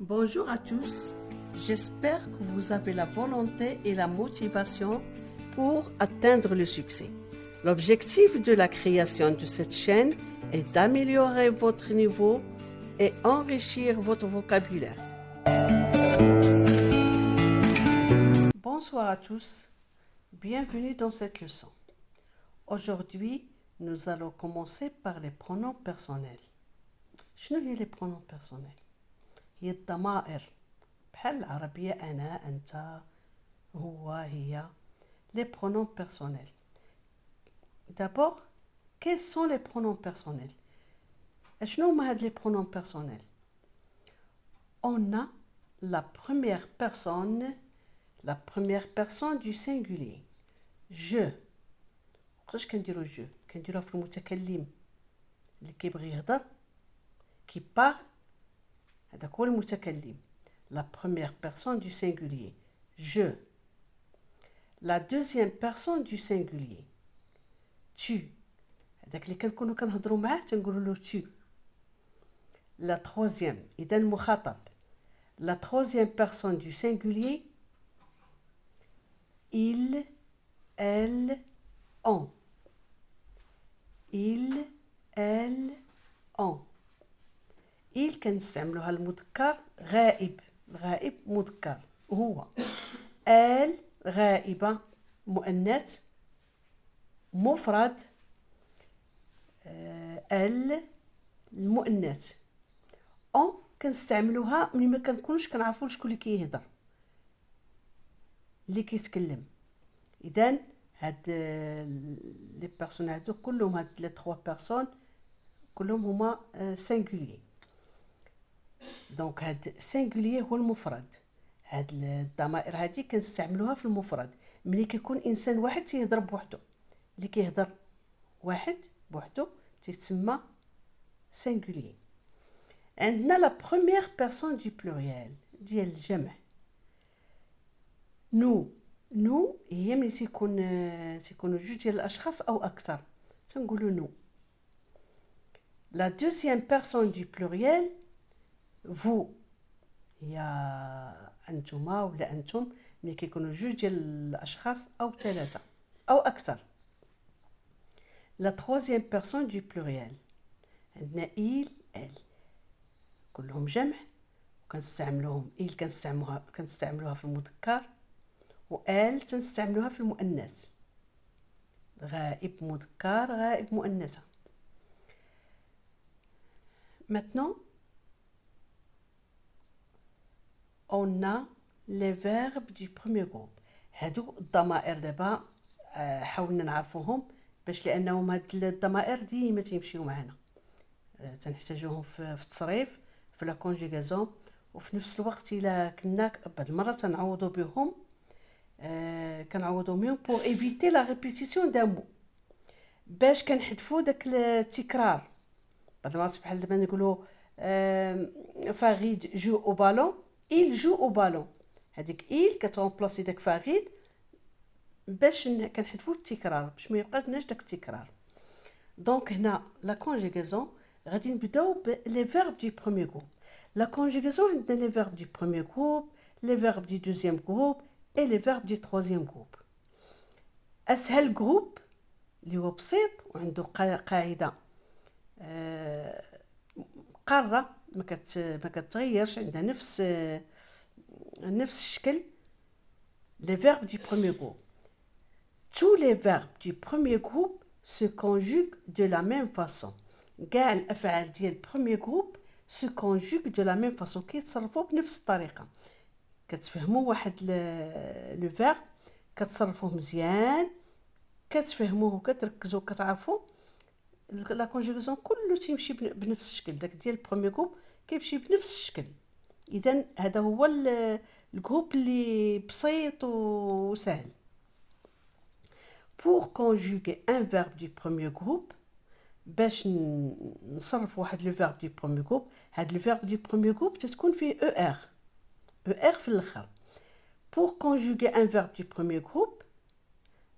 Bonjour à tous, j'espère que vous avez la volonté et la motivation pour atteindre le succès. L'objectif de la création de cette chaîne est d'améliorer votre niveau et enrichir votre vocabulaire. Bonsoir à tous, bienvenue dans cette leçon. Aujourd'hui, nous allons commencer par les pronoms personnels. شنو هي les pronoms personnels؟ هي الضمائر بحال العربية أنا أنت هو هي les pronoms personnels. D'abord, quels sont les pronoms personnels؟ شنو هما هاد les pronoms personnels؟ On a la première personne du singulier. Je. وقتاش كنديرو جو؟ كنديروها في المتكلم اللي كيبغي يهضر qui parle. هذاك هو المتكلم. La première personne du singulier. Je. La deuxième personne du singulier. Tu. هذاك اللي كنكونوا كنهضروا معاه تنقولوا له tu. La troisième. إذا المخاطب. La troisième personne du singulier. Il, elle, on. Il, elle, on. il كنستعملوها المذكر غائب. الغائب مذكر هو. elle غائبة مؤنث مفرد. elle المؤنث. on كنستعملوها ملي ما كنكونش كنعرفوا شكون اللي كيهضر اللي كيتكلم. اذا هاد لي بيرسون هادو كلهم هاد لي 3 بيرسون كلهم هما سينغولير. دونك هاد سينغولير هو المفرد. هاد الضمائر هادي كنستعملوها في المفرد ملي كيكون انسان واحد تيهضر بوحدو. اللي كيهضر واحد بوحدو تيتسمى سينغولير. عندنا لا بروميير بيرسون دو بلوريال ديال الجمع. نو هي ملي تيكونوا جوج ديال الاشخاص او اكثر تنقولوا نو. La deuxième personne du pluriel, vous. هي أنتما ولا أنتم ملي كيكونوا جوج ديال الأشخاص أو ثلاثة أو أكثر. La troisième personne du pluriel. عندنا il, elle. كلهم جمع وكنستعملوهم. il كنستعملوها في المذكر و elle تنستعملوها في المؤنث. غائب مذكر غائب مؤنثة. Maintenant, on a les verbes du premier groupe. هادو الضمائر دابا حاولنا نعرفوهم باش لانهم هاد الضمائر ديما تيمشيو معنا. تنحتاجوهم في التصريف في لا كونجيغازون وفي نفس الوقت الا كنا بعض المرات تنعوضوا بهم كنعوضوا بهم pour éviter la répétition d'un mot باش كنحذفوا داك التكرار. بعض المرات بحال دابا نقولوا فاريد جو او بالون il joue au ballon. هذيك il كترومبلاسي داك فاريد باش كنحذفوا التكرار باش ما يبقاش لناش داك التكرار. دونك هنا لا كونجيغازون غادي نبداو بلي فيرب دو بروميير جروب. لا كونجيغازون عندنا لي فيرب دو بروميير جروب لي فيرب دو دوزيام جروب اي لي فيرب دو تروزيام جروب. اسهل جروب اللي هو بسيط وعنده قاعده قارة ما كتغيرش عندها نفس الشكل. les verbes du premier groupe. Tous les verbes du premier groupe se conjuguent de la même façon. كاع الافعال ديال premier groupe se conjuguent de la même façon. كيتصرفوا بنفس الطريقه. كتفهموا واحد لو فيرب كتصرفوه مزيان كتفهموه وكتركزوا كتعرفوا لا كونجيغاسيون كله تيمشي بنفس الشكل. داك ديال البروميير جروب كيمشي بنفس الشكل. اذا هذا هو الجروب اللي بسيط وسهل. pour conjuguer un verbe du premier groupe باش نصرف واحد لو فيرب دو بروميير جروب. هاد لو فيرب دو بروميير جروب تتكون فيه er في الاخر. pour conjuguer un verbe du premier groupe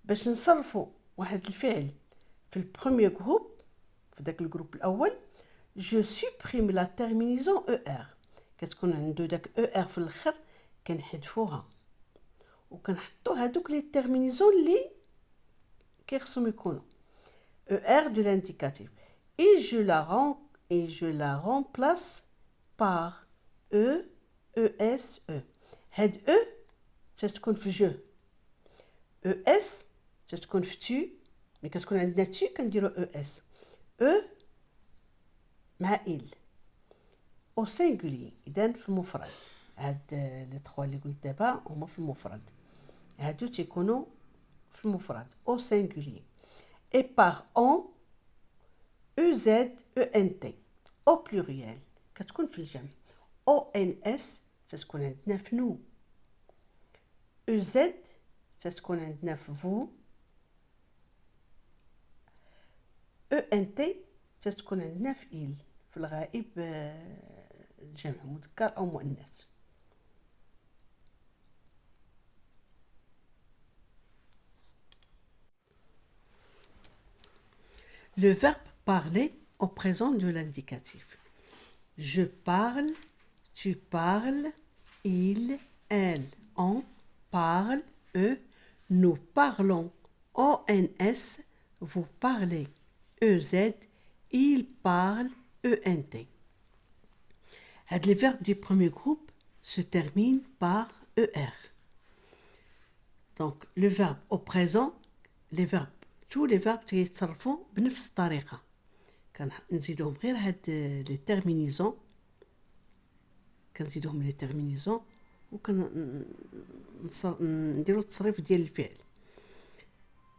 باش نصرفوا واحد الفعل في البروميير جروب في داك الجروب الاول je supprime la terminaison er. كتكون عنده داك او ار في الاخر كنحذفوها وكنحطو هادوك لي تيرمينيزون اللي كيخصهم يكونوا او ار دو l'indicatif et je la remplace par es e. هاد او تتكون في جو اس تتكون في tu ملي كتكون عندنا tu كنديرو اس او مع il au singulier اذا في المفرد. هاد لي 3 اللي قلت دابا هما في المفرد هادو تيكونوا في المفرد au singulier et par on ez ent au pluriel كتكون في الجمع ons تتكون عندنا في nous ez تتكون عندنا في vous ent تتكون عندنا في il في الغائب الجمع مذكر أو مؤنث. Le verbe parler au présent de l'indicatif. Je parle, tu parles, il, elle, on parle, eux, nous parlons, ONS, vous parlez, EZ, il parle, ENT. Les verbes du premier groupe se terminent par ER. Donc, le verbe au présent, tous les verbes تيتصرفوا بنفس الطريقة. كنزيدوهم غير هاد لي تيرمينيزون كنزيدوهم لي تيرمينيزون نديرو التصريف ديال الفعل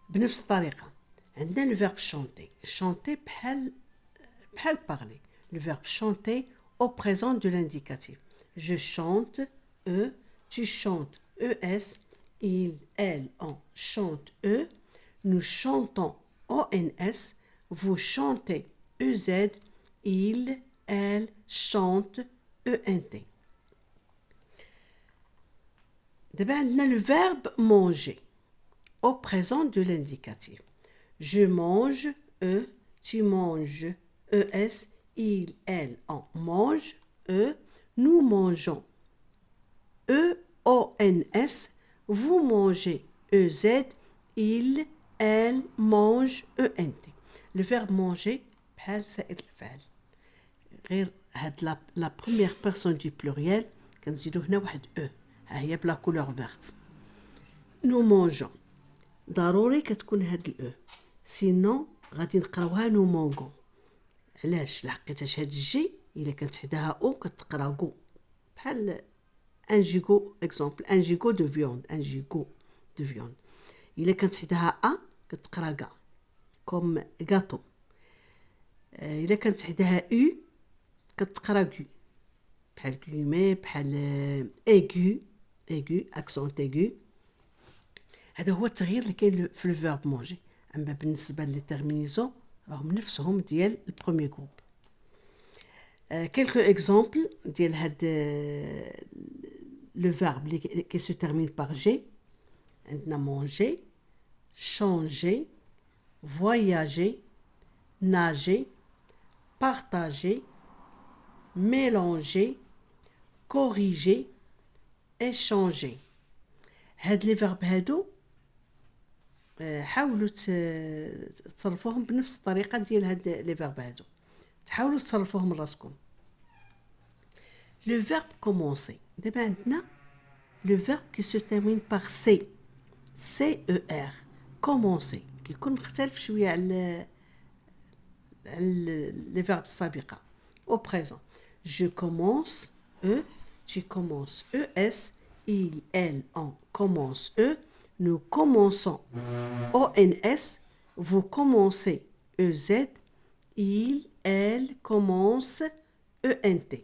بنفس الطريقة. عندنا لو فيرب شونتي. شونتي بحال بارلي. Le verbe chanter au présent de l'indicatif. Je chante, eux, tu chantes, ES, il, elle, on chante, eux, nous chantons, ONS, vous chantez, EZ, il, elle, chante, ENT. D'abord, on a le verbe manger au présent de l'indicatif. Je mange, eux, tu manges, ES, il, elle, on mange, eux, nous mangeons. EONS, vous mangez, EZ, il, elle, mange, ENT. Le verbe manger, بحال سائر الأفعال. غير هاد la première personne du pluriel كنزيدو هنا واحد او ها هي بلا كولور فيرت. nous mangeons. ضروري كتكون هاد الاو سينو غادي نقراوها نو مونغو. علاش؟ لحقيتاش هاد الجي الا كانت حداها او كتقرا كو بحال ان جيغو اكزومبل ان جيغو دو فيوند ان جيغو دو فيوند. الا كانت حداها ا كتقرا كا كوم غاتو. الا كانت حداها او كتقرا كو بحال كلمه بحال ايغو اكسونت ايغو. هذا هو التغيير اللي كاين في الفيرب مونجي. اما بالنسبه لي تيرمينيزون راهم نفسهم ديال البروميير جروب. quelques exemples ديال هاد le verbe qui se termine par G. عندنا manger, changer, voyager, nager, partager, mélanger, corriger, échanger. هاد لي فيرب هادو حاولوا تصرفوهم بنفس الطريقه ديال هاد لي فيرب هادو. تحاولوا تصرفوهم راسكم. لو فيرب كومونسي. دابا عندنا لو فيرب كي سو تيرمين باغ سي او ار. كومونسي كيكون مختلف شويه على لي فيرب السابقه. au présent je commence tu commences es il elle on commence nous commençons ONS vous commencez EZ il elle commence ENT.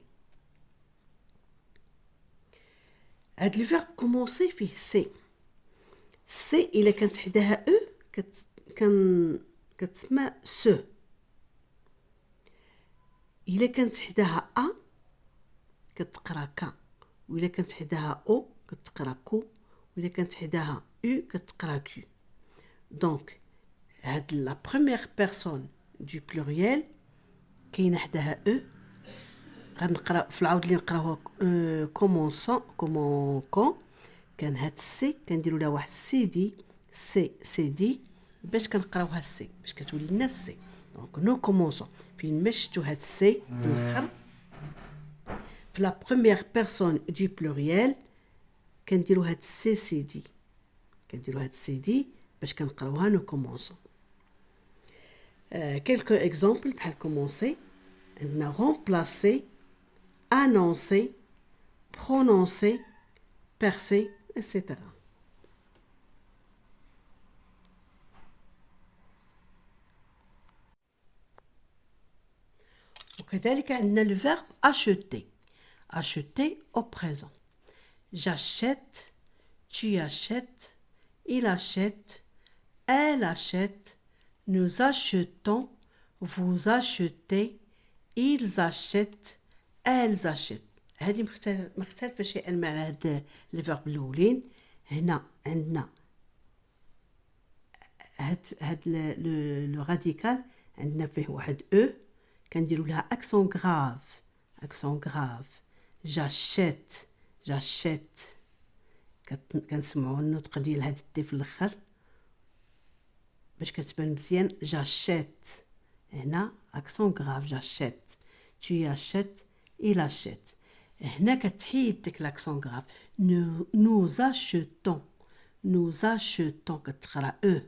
هاد لي فيرب كومونسي فيه سي. سي الا كانت حداها او كتسمى سو. الا كانت حداها ا كتقرا كا وإلا كانت حداها او كتقرا كو وإلا كانت حداها او كتقرا كو. دونك هاد لا بروميير بيرسون دو بلوريال كاينه حداها او غنقرا في العاود اللي نقراوها كومونسون كومون كان هاد السي كنديروا لها واحد سي دي باش كنقراوها السي باش كتولي لنا السي. دونك نو كومونسون فين ما شفتوا هاد السي في الاخر في لا بروميير بيرسون دو بلوريال كنديروا هاد السي دي كنديروا هاد السي دي باش كنقراوها نو كومونسون. quelques exemples بحال كومونسي عندنا remplacer annoncer prononcer percer etc. وكذلك عندنا le verbe acheter acheter au présent. J'achète, tu achètes, il achète, elle achète, nous achetons, vous achetez, ils achètent, elles achètent. هذه مختلفة شيئا مع هاد الفيرب الأولين. هنا عندنا هاد لو راديكال عندنا فيه واحد او كنديروا لها اكسون غراف جاشيت كنسمعوا النطق ديال هاد التي في الاخر باش كتبان مزيان جاشيت. هنا اكسون غراف جاشيت tu achètes il achète. هنا كتحيد ديك لاكسون غراف nous achetons كتقرا او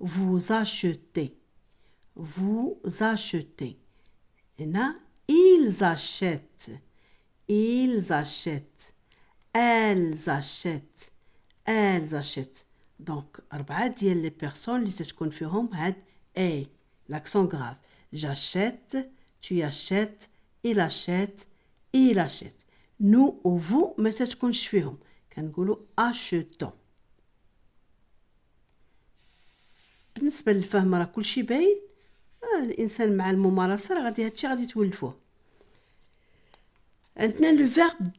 vous achetez هنا ils achètent elles achètent. دونك 4 ديال لي بيرسون اللي تتكون فيهم هاد اي لاكسون غراف. j'achète tu achètes il achète. nous و vous ما تتكونش فيهم كنقولوا achetons. بالنسبه للفهم راه كلشي باين. الانسان مع الممارسه راه هادشي غادي تولفوه. عندنا لو فيرب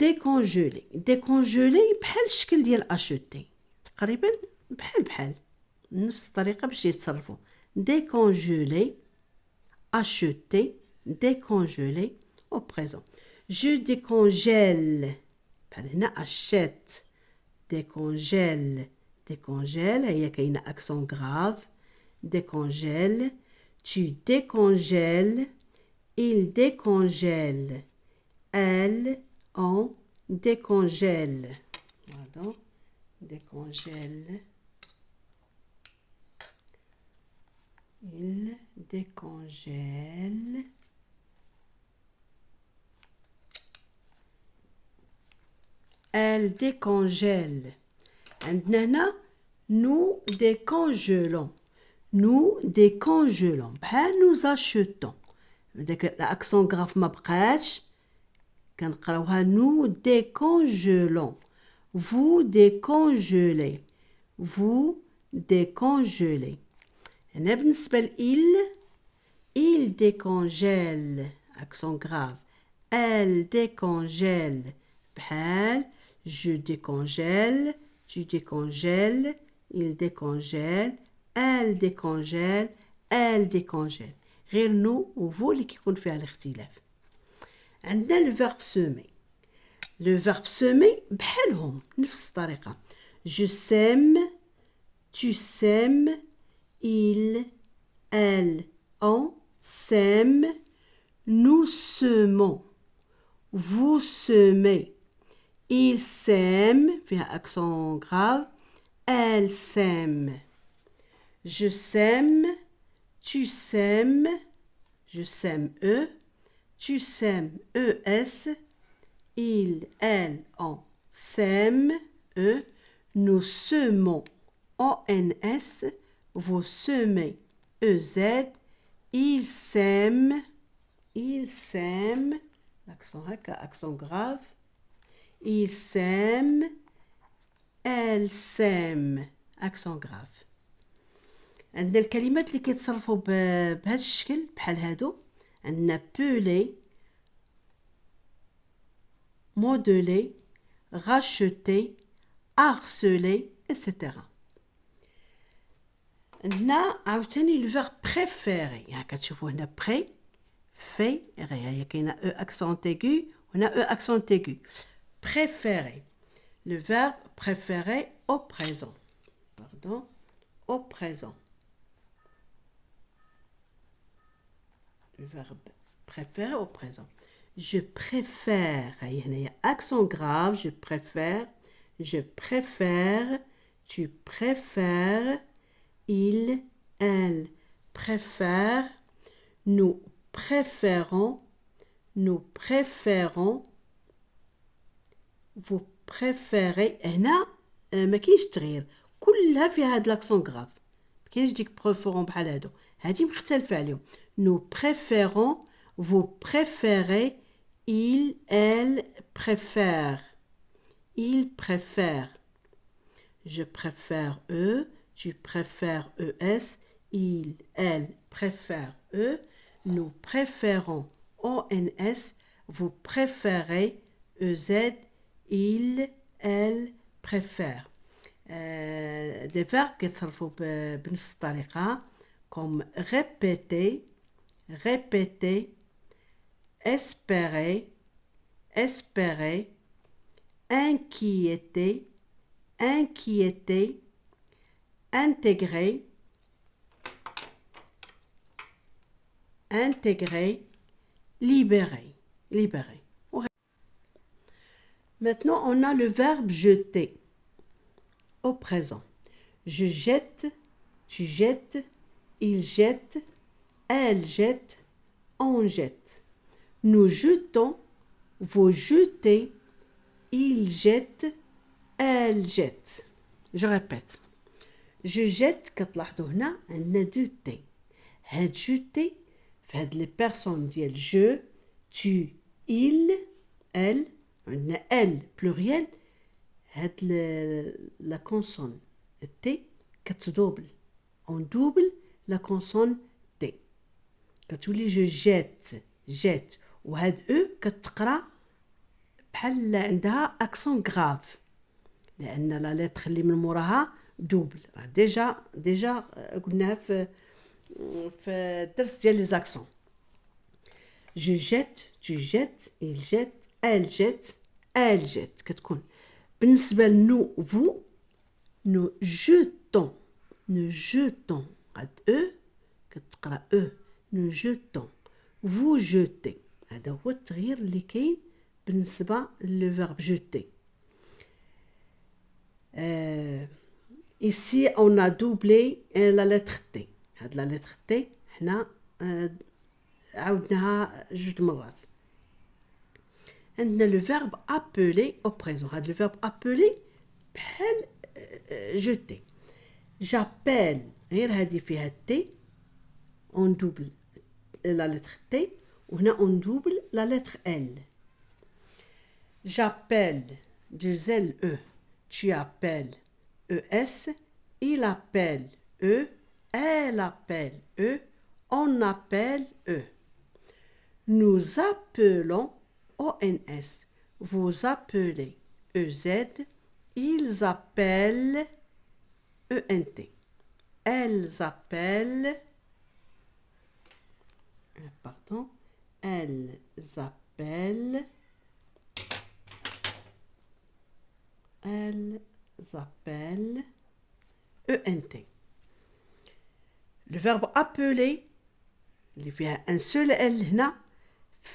ديكونجولي بحال الشكل ديال اشوتي تقريبا بحال نفس الطريقه باش يتصرفوا. ديكونجولي acheter décongeler au présent. je décongèle بحال هنا achète décongèle هي كاينه accent grave. décongèle tu décongèles il décongèle elle on décongèle. Pardon. Décongèle il décongèle elle décongèle. عندنا هنا nous décongelons بحال nous achetons داك الاكسون غراف ما بقاش كنقراوها nous décongelons vous décongelez. هنا بالنسبه ل il décongèle accent grave. elle décongèle بحال je décongèle tu décongèles il décongèle elle décongèle. غير نو و فو اللي كيكون فيها الاختلاف. عندنا لو فيرب سومي بحالهم نفس الطريقه. je sème tu sèmes il elle on sème nous semons vous semez il sème فيها accent grave. elle sème. je sème tu sèmes je sème eux tu sèmes ES il elle on sème eux nous semons ONS vous semez EZ il sème l'accent accent grave. il sème elle sème accent grave. عندنا الكلمات اللي كيتصرفوا بهذا الشكل بحال هادو. عندنا peler modeler racheter harceler etc. عندنا عاوتاني لو فيرب بريفيري. يعني كتشوفوا هنا بري préférer. Il y a un E accent aigu, on a E accent aigu. Préférer. Le verbe préférer au présent. Pardon, au présent. Le verbe préférer au présent. Je préfère. Il y a accent grave, je préfère. Je préfère. Tu préfères. Il, elle préfère. Nous préférons. Nous préférons. Vous préférez. هنا ما كاينش تغيير كلها فيها هاد لاكسون غراف ما كاينش ديك بريفيرون بحال هادو هادي مختلفه عليهم nous préférons vous préférez il elle préfère il préfère je préfère eux tu préfères ES il elle préfère eux nous préférons ONS vous préférez EZ il, elle préfère. Des verbes qui s'arrêtent بنفس الطريقة comme répéter, répéter, espérer, espérer, inquiéter, inquiéter, intégrer, intégrer, libérer, libérer. Maintenant, on a le verbe jeter au présent. Je jette, tu jettes, il jette, elle jette, on jette. Nous jetons, vous jetez, il jette, elle jette. Je répète. Je jette, كتلاحظوا هنا عندنا دو تي. هاد jeter في هاد les personnes ديال je, tu, il, elle. On a elle pluriel هاد la consonne T كتدوبل on double la consonne T كتولي je jette jette وهاد E كتقرا بحال عندها accent grave لأن لا لتر اللي من موراها دوبل ديجا قلناها في الدرس ديال لي زاكسون je jette tu jettes il jette elle jette, elle jette. كتكون بالنسبة لنو vous nous jetons nous jetons هاد E كتقرا E nous jetons vous jetez هذا هو التغيير اللي كاين بالنسبة للفيرب jeter. Ici on a doublé la lettre T هاد la lettre T حنا عاودناها جوج مرات. عندنا le verbe appeler au présent. هذا le verbe appeler بحال jeter. J'appelle غير هذه فيها T on double la lettre T وهنا on double la lettre L. J'appelle du L E. Tu appelles ES. Il appelle E. Elle appelle E. On appelle E. Nous appelons ONS. Vous appelez EZ. Ils appellent ENT. Elles appellent. Pardon. Elles appellent. Elles appellent ENT. Le verbe appeler, il y a un seul L هنا.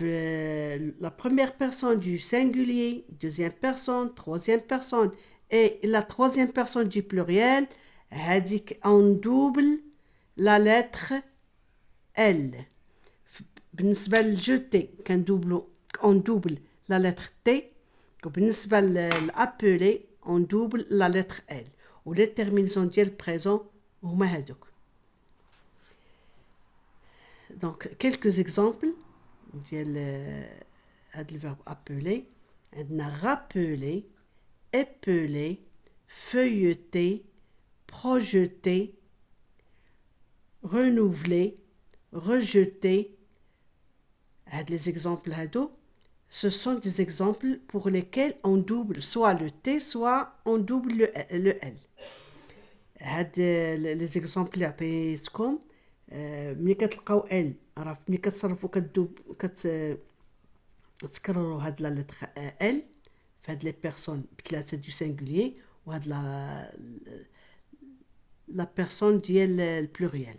La première personne du singulier, deuxième personne, troisième personne et la troisième personne du pluriel, on double la lettre L. بالنسبة للjeter on double la lettre T. وبالنسبة للappeler on double la lettre L. و les terminaisons ديال présent هما هادوك. Donc quelques exemples ديال هاد الفيرب appeler. عندنا rappeler, épeler, feuilleter, projeter, renouveler, rejeter. هاد les exemples هادو ce sont des exemples pour lesquels on double soit le T soit on double le L. هاد les exemples اللي عطيتكم ملي كتلقاو L عرفت ملي كتصرفوا كدوب تكرروا هاد لا لتر ال فهاد لي بيرسون بثلاثه دو سينغوليي وهاد لا بيرسون ديال البلوريال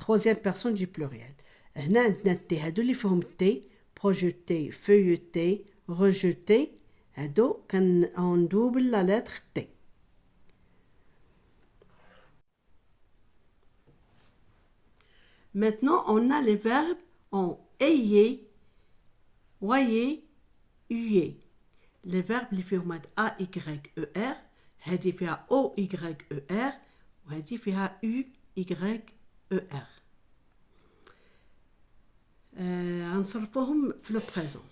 troisième personne du pluriel. هنا عندنا تي هادو اللي فيهم تي projeter feuilleter rejeter هادو كان on double la lettre T. Maintenant, on a les verbes en ayez, voyez, huez. Les verbes اللي فيهم هاد A, Y, E, R هادي فيها O, Y, E, R وهادي فيها U, Y, E, R. غنصرفوهم في لو بريزون.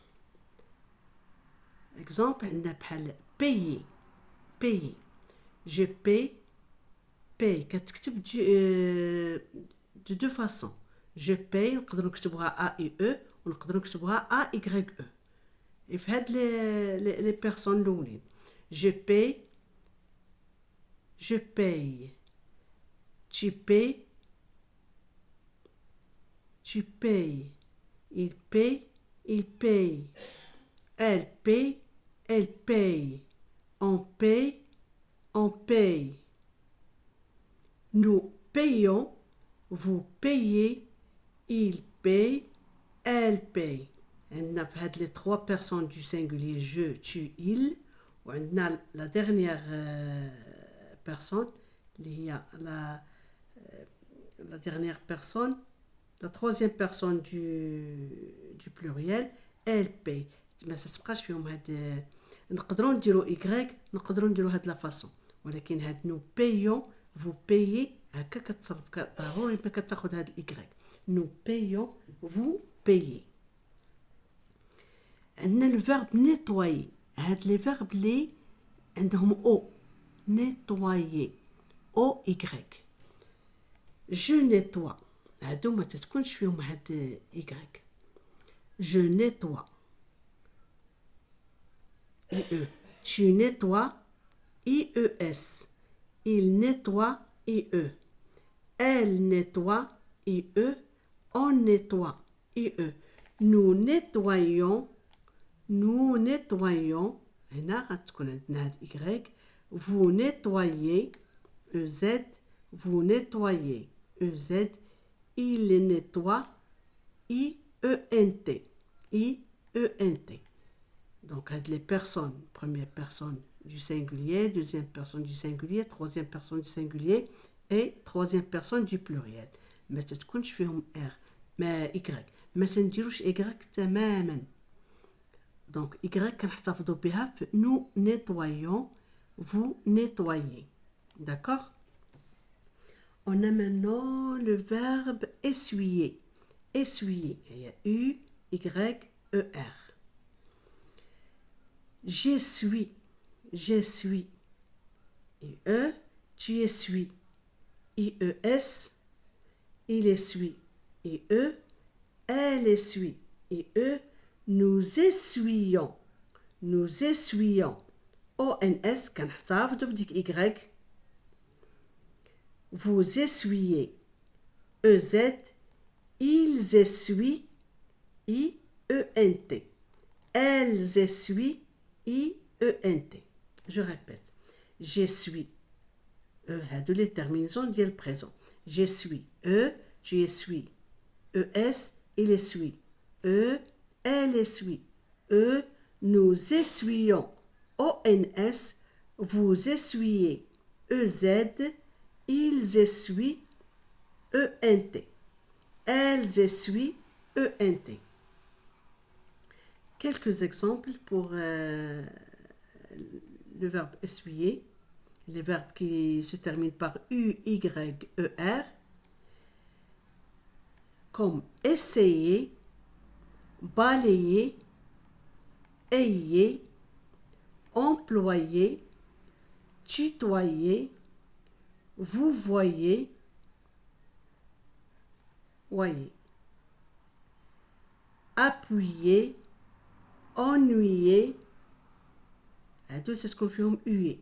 Exemple, عندنا بحال payer, payer. Je paye, paye. كتكتب de deux façons. Je paye, نقدروا نكتبوها A, I, E ونقدروا نكتبوها A, Y, E. في هاد les personnes الأولين. Je paye, je paye. Tu payes, tu payes. Il paye, il paye. Elle paye, elle paye. On paye, on paye. Nous payons, vous payez, il paye, elle paye. عندنا في هاد les trois personnes du singulier je, tu, il وعندنا la dernière personne اللي هي la dernière personne la troisième personne du pluriel elle paye. ما تبقاش فيهم هاد نقدروا نديروا y نقدروا نديروا هاد لا فاصون ولكن هاد نو بايون فو بايي هكا كتصرف ضروري ما كتاخذ هاد الاي نو بايون فو بايي. عندنا لو فيرب نيتوايي هاد لي فيرب لي عندهم او نيتوايي او y جو نيتوا هادو ما تتكونش فيهم هاد y جو نيتوا IE. Tu nettoies, IES. Il nettoie, IE. Elle nettoie, IE. On nettoie, IE. Nous nettoyons, nous nettoyons. هنا غتكون عندنا هاد Y. Vous nettoyez, EZ. Vous nettoyez, EZ. Il nettoie, IENT. IENT. Donc, les personnes, première personne du singulier, deuxième personne du singulier, troisième personne du singulier et troisième personne du pluriel. ما تتكونش فيهم R ما Y ما تنديروش Y تماما. Donc, Y كنحتفظوا بها في nous nettoyons, vous nettoyez. D'accord? On a maintenant le verbe essuyer. Essuyer. Il y a U, Y, E, R. J'essuie, j'essuie. IE, tu essuies. IES, il essuie. IE, elle essuie. IE, nous essuyons. Nous essuyons. ONS, كنحتفظوا بديك Y. Vous essuyez. EZ, ils essuient. IENT. Elles essuient. IENT. Je répète. J'essuie. هادو les terminaisons ديال présent. J'essuie. Tu essuies. ES, il essuie. Elle essuie. Nous essuyons. ONS, vous essuyez. EZ, ils essuient. ENT. Elles essuient. ENT. Quelques exemples pour le verbe essuyer, les verbes qui se terminent par U, Y, E, R, comme essayer, balayer, ayez, employer, tutoyer, vous voyez, voyez, appuyer, ennuyer, هادو تتكون فيهم uye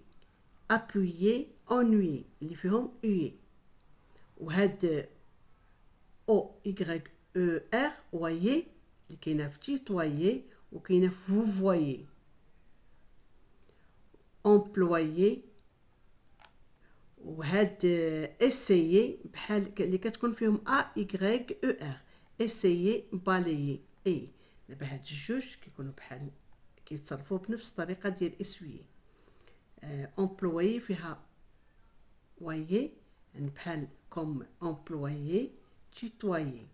appuyer ennuyer اللي فيهم uye وهاد O-Y-E-R, voyez, اللي كاينة في tutoyer وكاينة في vous voyez. Employer وهاد essayer بحال اللي كتكون فيهم A-Y-E-R. Essayer balayer. اي دابا هاد الجوج كيكونوا بحال كيتصرفوا بنفس الطريقة ديال essuyer. Employer فيها voyez يعني بحال comme employer. Tutoyer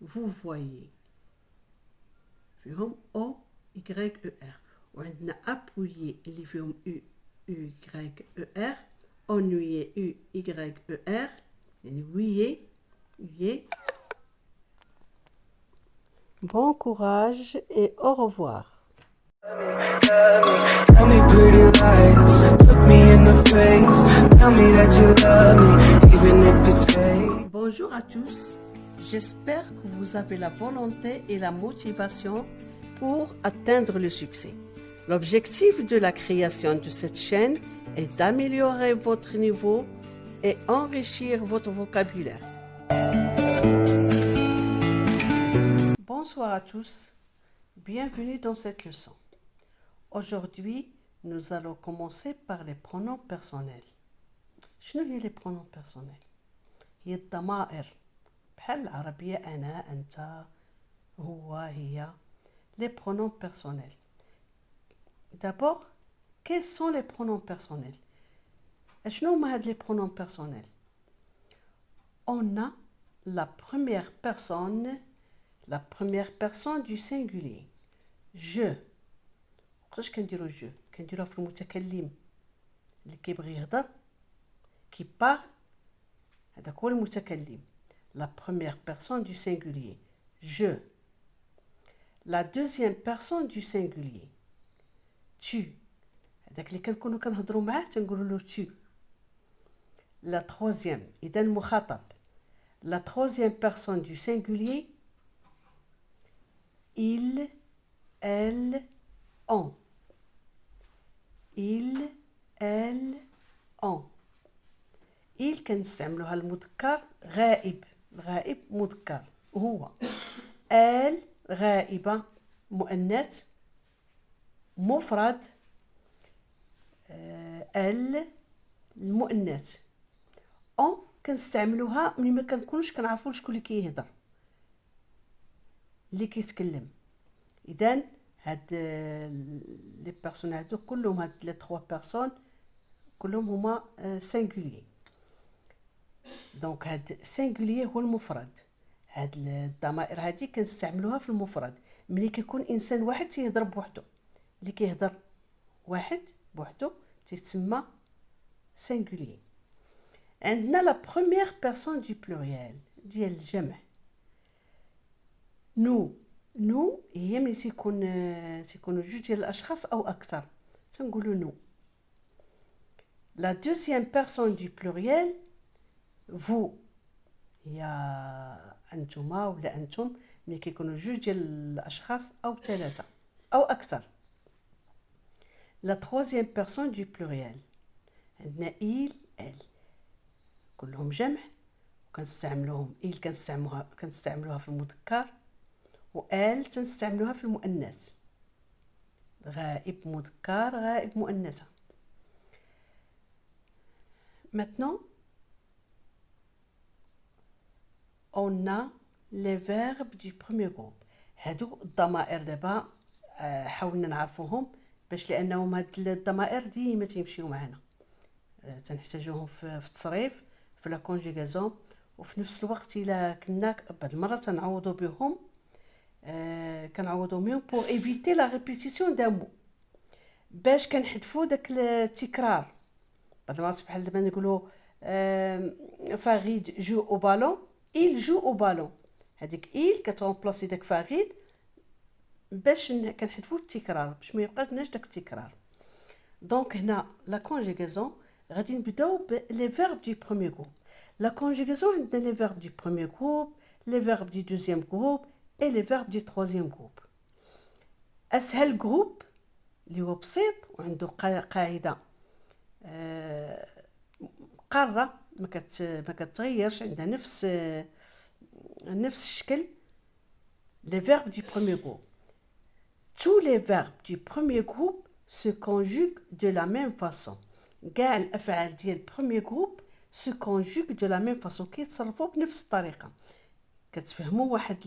vous voyez فيهم O Y E R. وعندنا appuyer اللي فيهم U Y E R. Ennuyer U Y E R يعني huyer. Bon courage et au revoir. Tell me pretty lies, look me in the face. Tell me that you love me, even if it's fake. Bonjour à tous, j'espère que vous avez la volonté et la motivation pour atteindre le succès. L'objectif de la création de cette chaîne est d'améliorer votre niveau et enrichir votre vocabulaire. Bonsoir à tous, bienvenue dans cette leçon. Aujourd'hui, nous allons commencer par les pronoms personnels. شنو هي les pronoms personnels؟ هي الضمائر بحال العربية أنا أنت هو هي. Les pronoms personnels. D'abord, quels sont les pronoms personnels؟ شنو هما هاد les pronoms personnels؟ On a la première personne du singulier. Je. وقتاش كنديرو جو؟ كنديروها في المتكلم اللي كيبغي يهضر كي بار، هذاك هو المتكلم. La première personne du singulier. Je. La deuxième personne du singulier. Tu. هذاك اللي كنكونو كنهضروا معاه تنقولوا له tu. La troisième. إذا مخاطب. La troisième personne du singulier. Il, elle, on. Il, elle, on. Il كنستعملوها المذكر غائب. الغائب مذكر هو. elle غائبة مؤنث مفرد. elle المؤنث. on كنستعملوها ملي ما كنكونش كنعرفوا شكون اللي كيهضر اللي كيتكلم. اذا هاد لي بيرسون هادو كلهم هاد لي 3 بيرسون كلهم هما سينغولير. دونك هاد سينغولير هو المفرد. هاد الضمائر هادي كنستعملوها في المفرد ملي كيكون انسان واحد تيهضر بوحدو. اللي كيهضر واحد بوحدو تيتسمى سينغولير. عندنا لا بروميير بيرسون دو بلوريال ديال الجمع. نو هي ملي تيكونوا جوج ديال الاشخاص او اكثر تنقولوا نو. لا دوزيام بيرسون دو بلوريال vous هي انتما ولا انتم ملي كيكونوا جوج ديال الاشخاص او ثلاثه او اكثر. لا troisième personne du pluriel عندنا il elle كلهم جمع وكنستعملوهم. il كنستعملوها في المذكر و elle تنستعملوها في المؤنث. غائب مذكر غائب مؤنثة. Maintenant on a les verbes du premier groupe. هادو الضمائر دابا حاولنا نعرفوهم باش لانهم هاد الضمائر ديما تيمشيو معنا تنحتاجوهم في التصريف في لا كونجيغازون وفي نفس الوقت الا كنا بعض المرات تنعوضوا بهم كنعوضوا بهم بور ايفيتي لا ريبيتيسيون دان مو باش كنحذفوا داك التكرار. بعض المرات بحال دابا نقولوا فاريد جو او بالون il joue au ballon. هذيك il كترومبلاسي داك فاريد باش كنحذفوا التكرار باش ما يبقاش لناش داك التكرار. دونك هنا لا كونجيغازون غادي نبداو بلي فيرب دو بروميير جروب. لا كونجيغازون عندنا لي فيرب دو بروميير جروب لي فيرب دو دوزيام جروب اي لي فيرب دو تروزيام جروب. اسهل جروب اللي هو بسيط وعنده قاعده قاره ما كتغيرش عندها نفس نفس الشكل les verbes du premier groupe. Tous les verbes du premier groupe se conjuguent de la même façon. كاع الأفعال ديال premier groupe se conjuguent de la même façon. كيتصرفوا بنفس الطريقة. كتفهموا واحد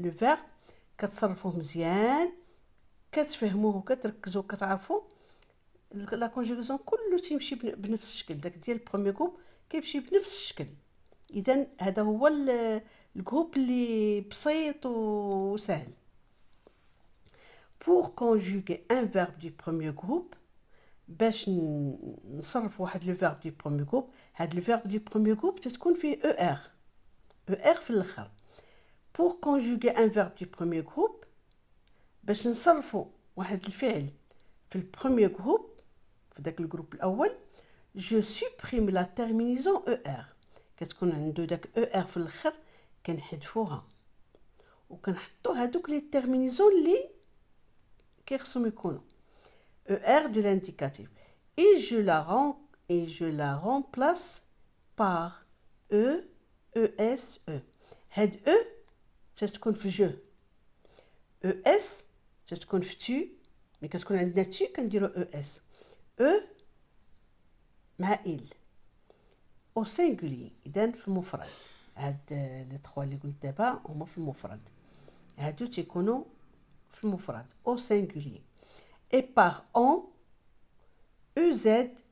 لو فيرب كتصرفوه مزيان كتفهموه وكتركزوا كتعرفوا لا كونجوغاسيون كله تيمشي بنفس الشكل. داك ديال البروميير جروب كيمشي بنفس الشكل. اذا هذا هو الجروب اللي بسيط وسهل. pour conjuguer un verbe du premier groupe باش نصرف واحد لو فيرب دو بروميير جروب. هاد لو فيرب دو بروميير جروب تتكون فيه ER في الاخر. pour conjuguer un verbe du premier groupe باش نصرفوا واحد الفعل في البروميير جروب في داك الجروب الاول je supprime la terminaison ER. كتكون عنده داك ER في الاخر كنحذفوها وكنحطوا هذوك لي تيرمينيزون اللي كيخصهم يكونوا ER de l'indicatif et je la remplace par ES. هاد E تتكون في جو ES تتكون في tu ملي كتكون عندنا tu كنديرو ES E مع il au singulier. إذن في المفرد هاد لي تخوا اللي قلت دابا هما في المفرد هادو تيكونوا في المفرد au singulier et par on EZ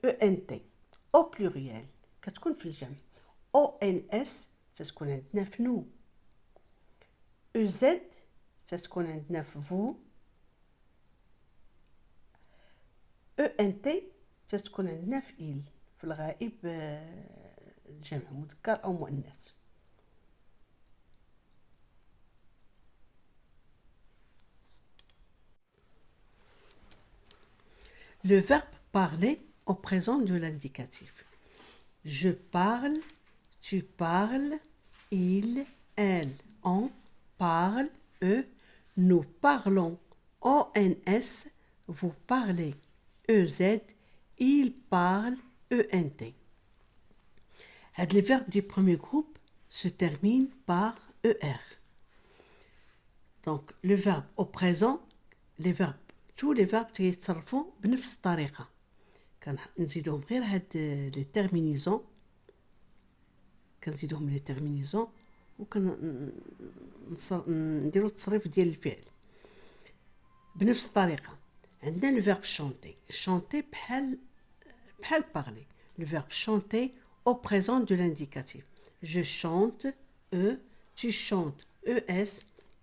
ENT au pluriel كتكون في الجمع ONS تتكون عندنا في نو EZ تتكون عندنا في vous ENT تتكون عندنا في il في الغائب الجمع مذكر أو مؤنث. Le verbe parler au présent de l'indicatif. Je parle, tu parles, il, elle, on parle, eux, nous parlons, ONS, vous parlez, EZ, il parle, ENT. Les verbes du premier groupe se terminent par ER. Donc, le verbe au présent, tous les verbes تيتصرفوا بنفس الطريقة. كنزيدوهم غير هاد لي تيرمينيزون كنزيدوهم لي تيرمينيزون نديرو التصريف ديال الفعل بنفس الطريقة. عندنا لو فيرب شونتي. شونتي بحال parler. Le verbe chanter au présent de l'indicatif. Je chante, eux, tu chantes, ES,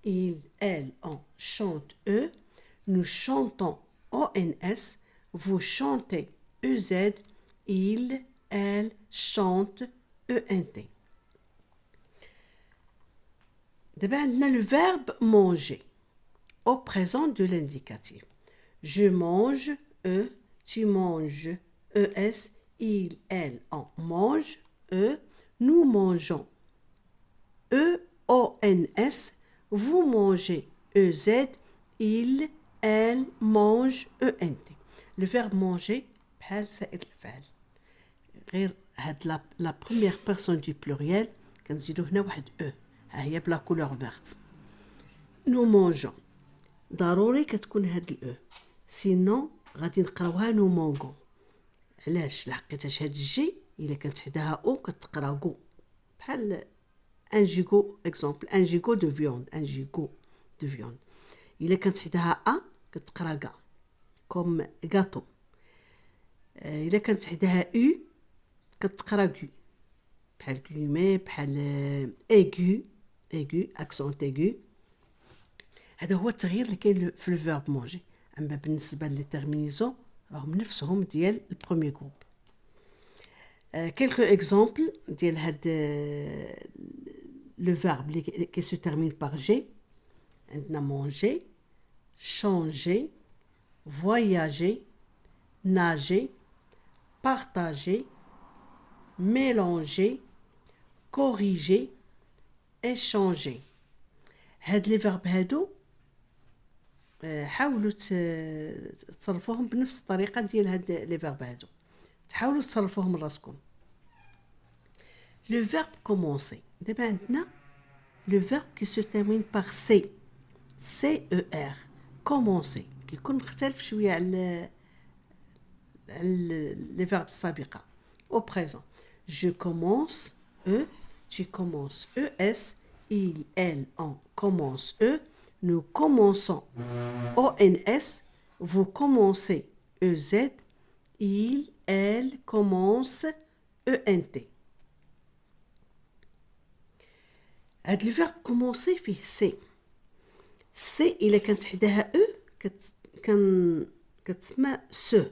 il, elle, on chante, eux, nous chantons, ONS, vous chantez, EZ, il, elle, chante, ENT. D'abord, on a le verbe manger au présent de l'indicatif. Je mange, eux, tu manges, ES, il, elle, on mange, eux, nous mangeons. EONS, vous mangez, EZ, il, elle, mange, ENT. Le verbe manger, بحال سائر الأفعال. غير هاد la première personne du pluriel كنزيدو هنا واحد E. ها هي بلا couleur verte. Nous mangeons. ضروري كتكون هاد الأو. سينو غادي نقراوها نو مونغو. علاش؟ لحقيتاش هاد الجي الا كانت حداها او كتقرا كو بحال ان جيغو اكزومبل ان جيغو دو فيوند ان جيغو دو فيوند. الا كانت حداها ا كتقرا كا كوم غاتو. الا كانت حداها او كتقرا كو بحال كلومي بحال ايغو اكسونت ايغو. هذا هو التغيير اللي كاين في الفيرب مونجي. اما بالنسبه لي تيرمينيزون راهم نفسهم ديال البروميير جروب. quelques exemples ديال هاد le verbe qui se termine par G. عندنا manger, changer, voyager, nager, partager, mélanger, corriger, échanger. هاد لي فيرب هادو حاولوا تصرفوهم بنفس الطريقه ديال هاد لي فيرب هادو. تحاولوا تصرفوهم راسكم. لو فيرب كومونسي. دابا عندنا le verbe qui se termine par C. C-E-R. Commencer. كيكون مختلف شوية على les verbes السابقة. Au présent. Je commence. E. Tu commences. E-S. Il, elle, on commence. E. Nous commençons. O-N-S. Vous commencez. E-Z. Il, elle commence. E-N-T. هاد الفيرب كومونسي فيه سي. سي إلا كانت حداها أو كتسمى سو.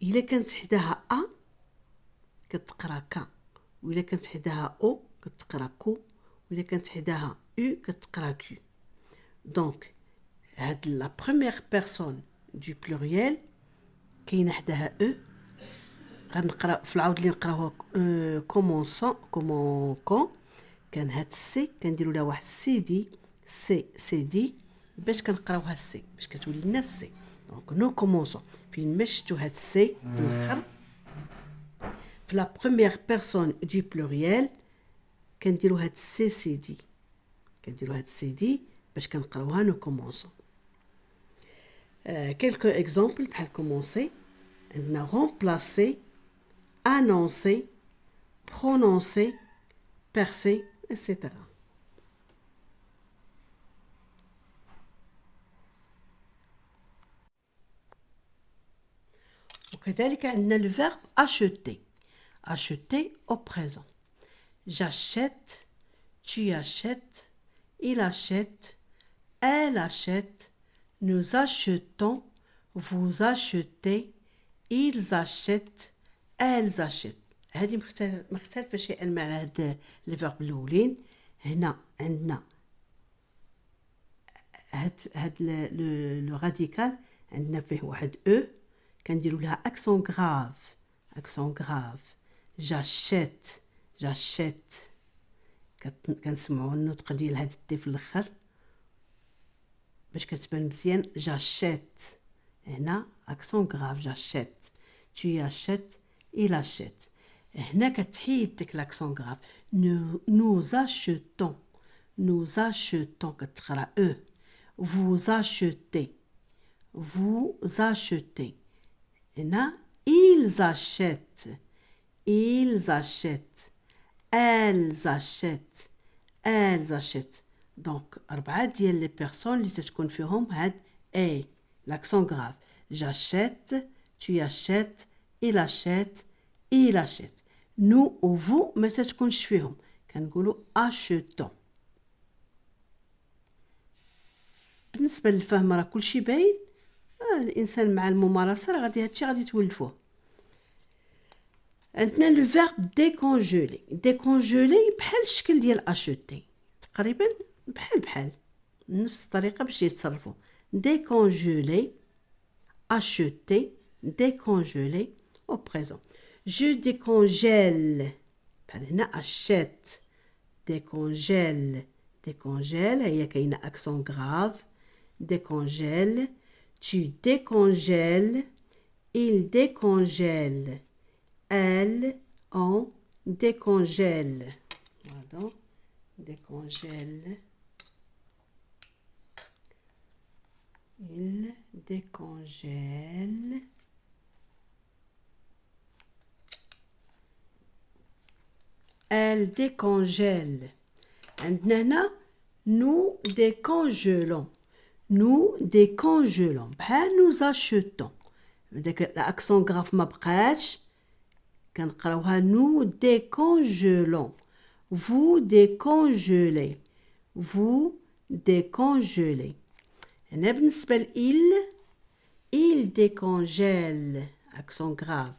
إلا كانت حداها أ كتقرا كا. وإلا كانت حداها أو كتقرا كو. وإلا كانت حداها أو كتقرا كو. دونك هاد لا بروميير بيرسون دو بلوريال كاينه حداها أو. غنقرا في العاود اللي نقراوها كومونسون كومون كان هاد السي كنديروا لها واحد سي دي باش كنقراوها السي باش كتولي لنا السي. دونك نو كومونسون فين ما شفتوا هاد السي في الاخر في لا بروميير بيرسون دو بلوريال كنديروا هاد السي دي باش كنقراوها نو كومونسون. كيلكو اكزامبل بحال كومونسي عندنا remplacer, annoncer, prononcer, percer, etc. وكذلك عندنا le verbe acheter. Acheter au présent. J'achète, tu achètes, il achète, elle achète, nous achetons, vous achetez, ils achètent, elles achètent. هذه مختلفة شيئا مع هاد الفيرب الأولين. هنا عندنا هاد لو راديكال عندنا فيه واحد او كنديروا لها اكسون غراف. جاشيت كنسمعوا النطق ديال هاد التي في الاخر باش كتبان مزيان. جاشيت هنا اكسون غراف. جاشيت tu achètes il achète. هنا كتحيد ديك لاكسون غراف. nous achetons كتقرا او. vous achetez هنا ils achètent elles achètent. دونك 4 ديال لي بيرسون اللي تتكون فيهم هاد اي لاكسون غراف. j'achète, tu achètes, il achète. nous و vous ما تتكونش فيهم كنقولوا achetons. بالنسبه للفهم راه كلشي باين. الانسان مع الممارسه راه غادي تولفوه. عندنا لو فيرب ديكونجولي بحال الشكل ديال اشوتي تقريبا بحال نفس الطريقه باش يتصرفوا. ديكونجولي acheter, décongeler au présent. Je décongèle. هنا achète. décongèle. هي كاينه accent grave. décongèle. Tu décongèles. Il décongèle. Elle, on décongèle. Voilà. Décongèle. Il décongèle. Elle décongèle. عندنا هنا nous décongelons. بحال nous achetons. داك الاكسون غراف ما بقاش كنقراوها nous décongelons. vous décongelez. هنا بالنسبة il décongèle accent grave.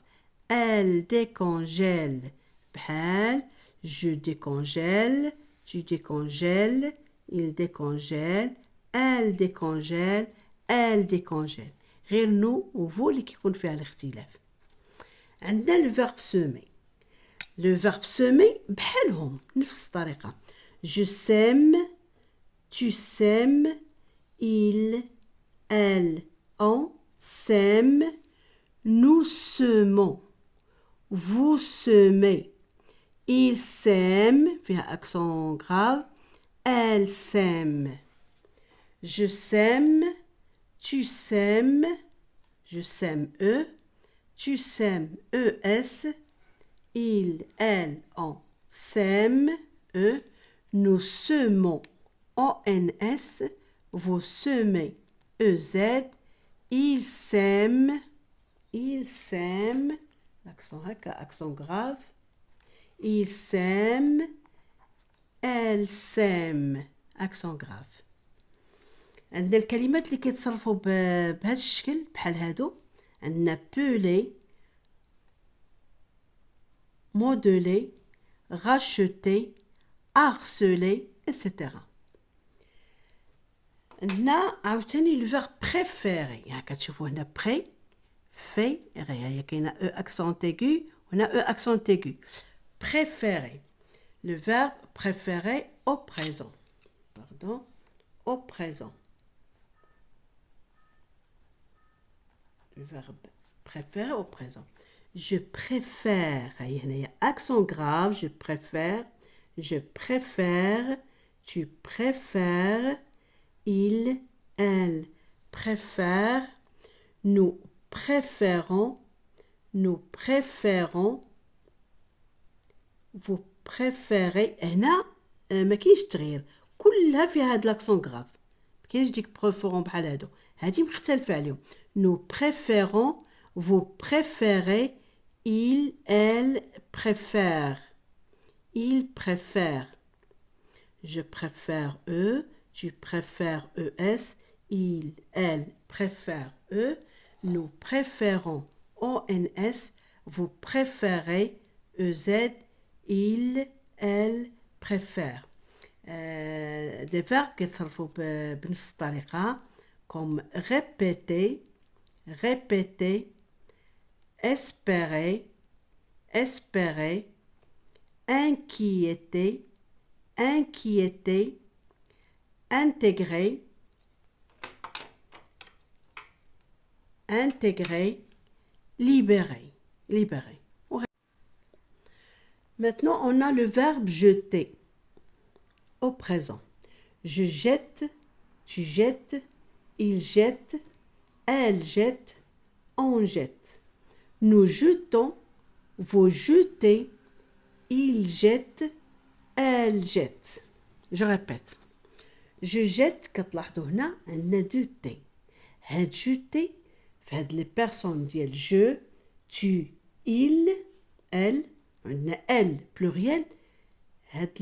Elle décongèle بحال je décongèle, tu décongèles, il décongèle, elle décongèle. غير نو و فو اللي كيكون فيها الاختلاف. عندنا لو فيرب سومي بحالهم نفس الطريقة. je sème, tu sèmes, il, elle, on sème, nous semons, vous semez, il s'aime, فيها accent grave, elle s'aime. Je s'aime, tu s'aimes, je s'aime eux, tu s'aimes ES, il, elle, on s'aime eux, nous semons ONS, vous semez EZ, il s'aime, l'accent accent grave, il s'aime, elle s'aime, accent grave. عندنا الكلمات اللي كيتصرفوا بهذا الشكل بحال هادو. عندنا بولي، موديلي، racheter, harceler, etc. عندنا عاوتاني لو فيرب بريفيري، يعني كتشوفوا هنا بري في هي كاينه او اكسون تيغو وهنا او اكسون تيغو. بريفيري le verbe préférer au présent. Pardon, au présent. Le verbe préférer au présent. Je préfère, il y a accent grave, je préfère, tu préfères, il, elle préfère, nous préférons, vous préférez. هنا ما كاينش تغيير، كلها فيها هاد لاكسون غراف، ما كاينش ديك بريفيرون بحال هادو، هادي مختلفه عليهم. nous préférons, vous préférez, il, elle préfère, il préfère. Je préfère eux, tu préfères ES, il, elle préfère eux, nous préférons ONS, vous préférez EZ, il, elle préfère. Des verbes qui sont بنفس الطريقة comme répéter, espérer, inquiéter, intégrer, libérer. Maintenant, on a le verbe jeter au présent. Je jette, tu jettes, il jette, elle jette, on jette. Nous jetons, vous jetez, il jette, elle jette. Je répète. Je jette, كتلاحظوا هنا عندنا دو تي. هاد jeter في هاد لي بيرسون ديال je, tu, il, elle. عندنا elle pluriel. هاد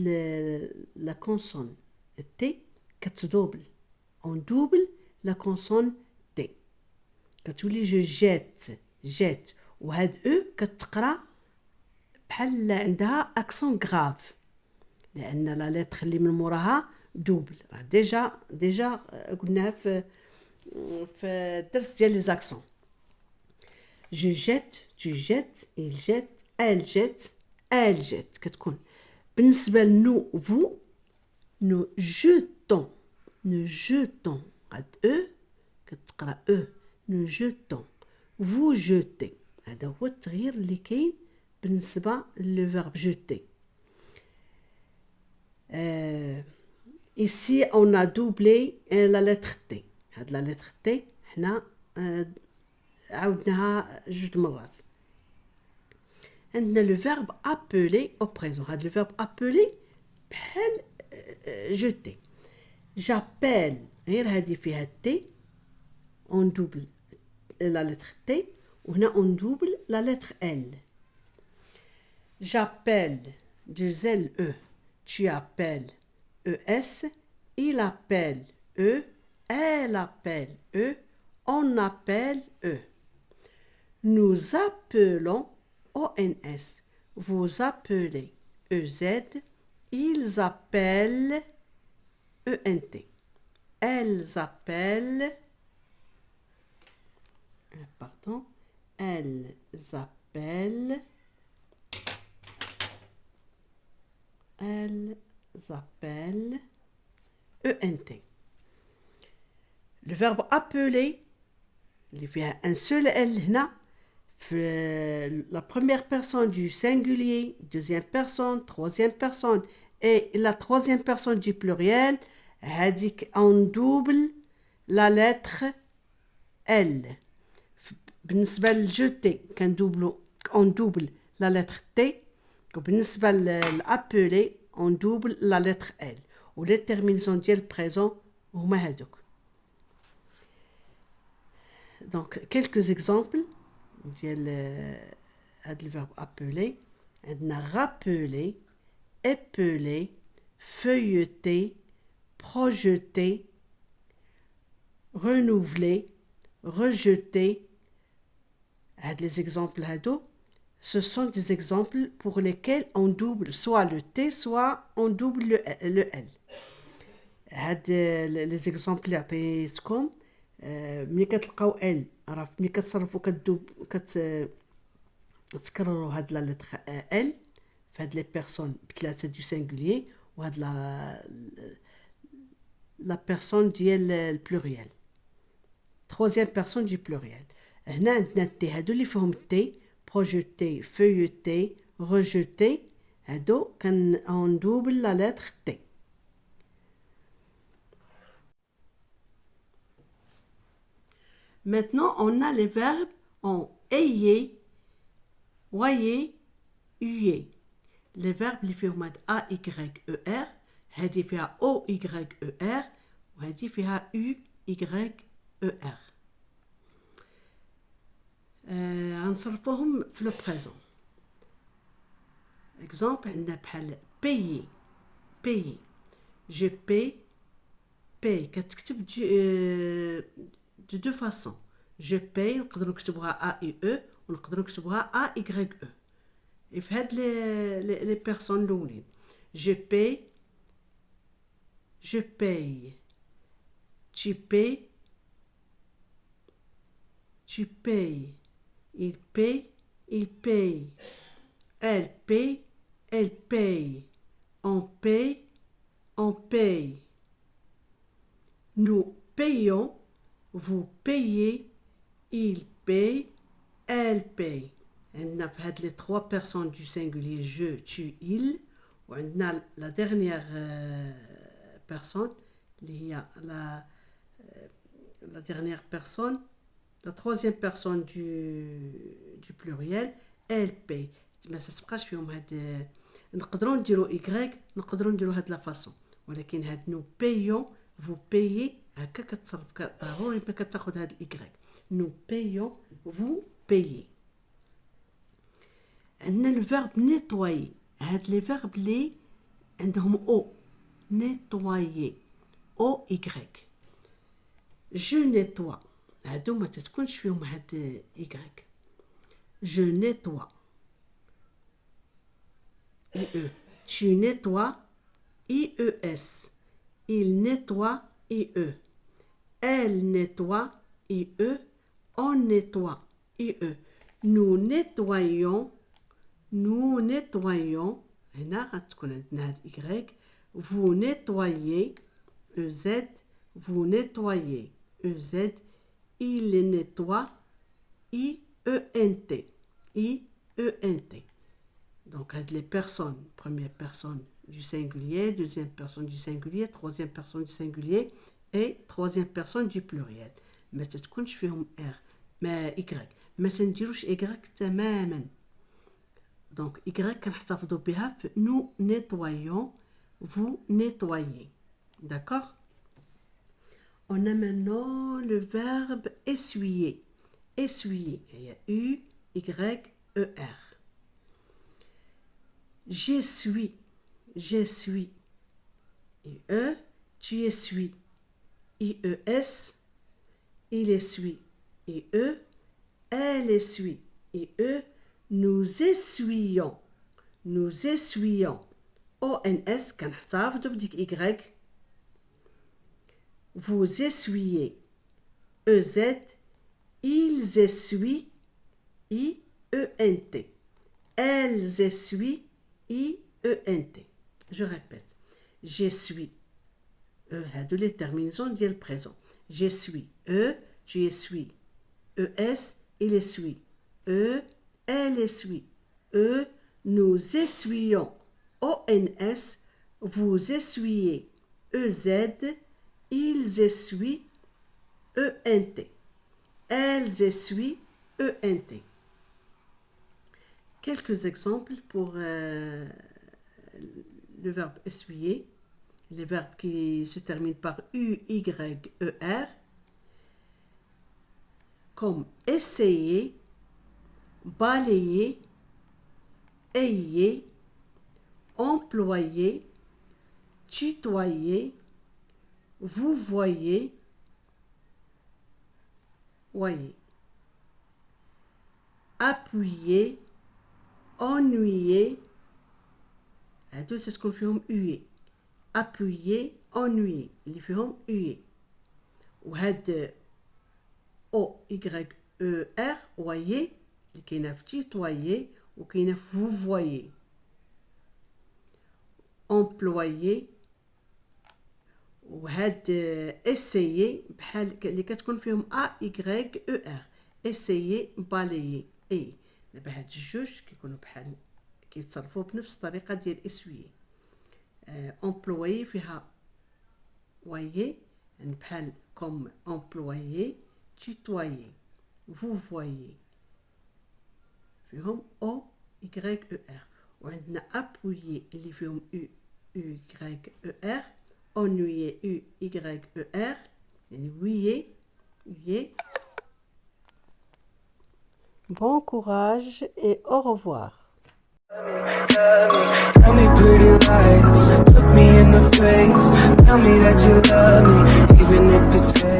لا كونسون تي كتدوبل. on double la consonne T. كتولي جو جيت وهاد او كتقرا بحال عندها اكسون غراف لان لا لتر اللي من موراها دوبل. ديجا قلناها في الدرس ديال لي زاكسون. جو جيت، tu jettes, il jette, elle jette, elle jette. كتكون بالنسبه لنو vous, nous jetons, هاد او كتقرا او. nous jetons, vous jetez. هذا هو التغيير اللي كاين بالنسبه لو فيرب jeter. ici on a doublé la lettre T. هاد لا lettre T حنا عاودناها جوج مرات. عندنا لو فيرب appeler au présent. هاد لو فيرب appeler بحال jeter. j'appelle غير هادي فيها T, on double la lettre T وهنا on double la lettre L. j'appelle du L E, tu appelles ES, il appelle E, elle appelle E, on appelle E. nous appelons ONS, vous appelez EZ, ils appellent ENT. elles appellent ENT. Le verbe appeler اللي فيها un seul L هنا La première personne du singulier, deuxième personne, troisième personne et la troisième personne du pluriel, on double la lettre L. بالنسبة للجوتي on double la lettre T. وبالنسبة للappeler on double la lettre L. ولي terminaisons ديال présent هما هادوك. Donc quelques exemples ديال هاد الفيرب appeler. عندنا rappeler, épeler, feuilleter, projeter, renouveler, rejeter. Les exemples ce sont des exemples pour lesquels on double soit le T soit on double le L. Les exemples اللي عطيتكم ملي كتلقاو L راه ملي كتصرفوا تكرروا هاد لا لتر L فهاد لي بيرسون بثلاثه دو سينغولير وهاد لا بيرسون ديال البلوريال troisième personne du pluriel. هنا عندنا التي هادو اللي فيهم التي projeter, feuilleter, rejeter هادو كان on double la lettre T. Maintenant on a les verbes en ayez, voyez, huez. Les verbes اللي فيهم هاد A Y E R هادي فيها O Y E R وهادي فيها U Y E R. غنصرفوهم في لو بريزون. اكزامبل عندنا بحال payer payer je paye paye كتكتب دو دو فاسون je paye نقدروا نكتبوها A I E ونقدروا نكتبوها A Y E. في هاد لي بيرسون الاولين je paye je paye tu payes tu payes il paye il paye elle paye elle paye on paye on paye nous payons vous payez il paye elle paye. عندنا في هاد لي 3 personnes du singulier je tu il وعندنا la dernière personne اللي هي la dernière personne la troisième personne du pluriel elle paye. ما تبقاش فيهم هاد نقدروا نديروا y نقدروا نديروا هاد لا فاصون ولكن هاد nous payons vous payez هكا كتصرف ضروري ما كتاخذ هاد y nous payons vous payez. عندنا الفيرب nettoyer هاد لي فيرب لي عندهم او nettoyer او y je nettoie هادو ما تتكونش فيهم هاد y je nettoie IE tu nettoies IES il nettoie IE elle nettoie IE on nettoie IE nous nettoyons هنا غتكون عندنا هاد y vous nettoyez EZ vous nettoyez EZ il nettoie IENT IENT. Donc les personnes, première personne du singulier, deuxième personne du singulier, troisième personne du singulier et troisième personne du pluriel. ما تتكونش فيهم R ما Y ما تنديروش Y تماما. Donc Y كنحتفظوا بها في nous nettoyons vous nettoyez. D'accord? On a maintenant le verbe essuyer. Essuyer. Il y a U, Y, E, R. J'essuie. J'essuie. E, tu essuies. IES, il essuie. E, elle essuie. E, nous essuyons. Nous essuyons. ONS, كنحتفظوا بديك Y. Vous essuyez. EZ, ils essuient. IENT. Elles essuient. IENT. Je répète. J'essuie. هادو les terminaisons ديال présent. J'essuie. Tu essuies. ES, il essuie. E, elle essuie. E, nous essuyons. ONS, vous essuyez. EZ, ils essuient. ENT. Elles essuient. ENT. Quelques exemples pour le verbe essuyer. Les verbes qui se terminent par U, Y, E, R. Comme essayer, balayer, ayez, employer, tutoyer, vous voyez, voyez. Appuyer, ennuyer, هادو تتكون فيهم uye. Appuyer, ennuyer اللي فيهم uye. وهاد O, Y, E, R, voyez, اللي كاينه في tutoyer وكاينه في vous voyez. Employer وهاد essayer بحال اللي كتكون فيهم A, Y, E, R. Essayer, balayer. اي دابا هاد الجوج كيكونوا بحال كيتصرفوا بنفس الطريقه ديال اسويي. امبلويي فيها voyez يعني بحال كوم امبلويي. tutoyer, vous voyez فيهم O, Y, E, R. وعندنا appuyer اللي فيهم U, Y, E, R. ennuyer, U, Y, E, R. يعني ويي ويي. Bon courage et au revoir. Tell me pretty lies, look me in the face. Tell me that you love me, even if it's fake.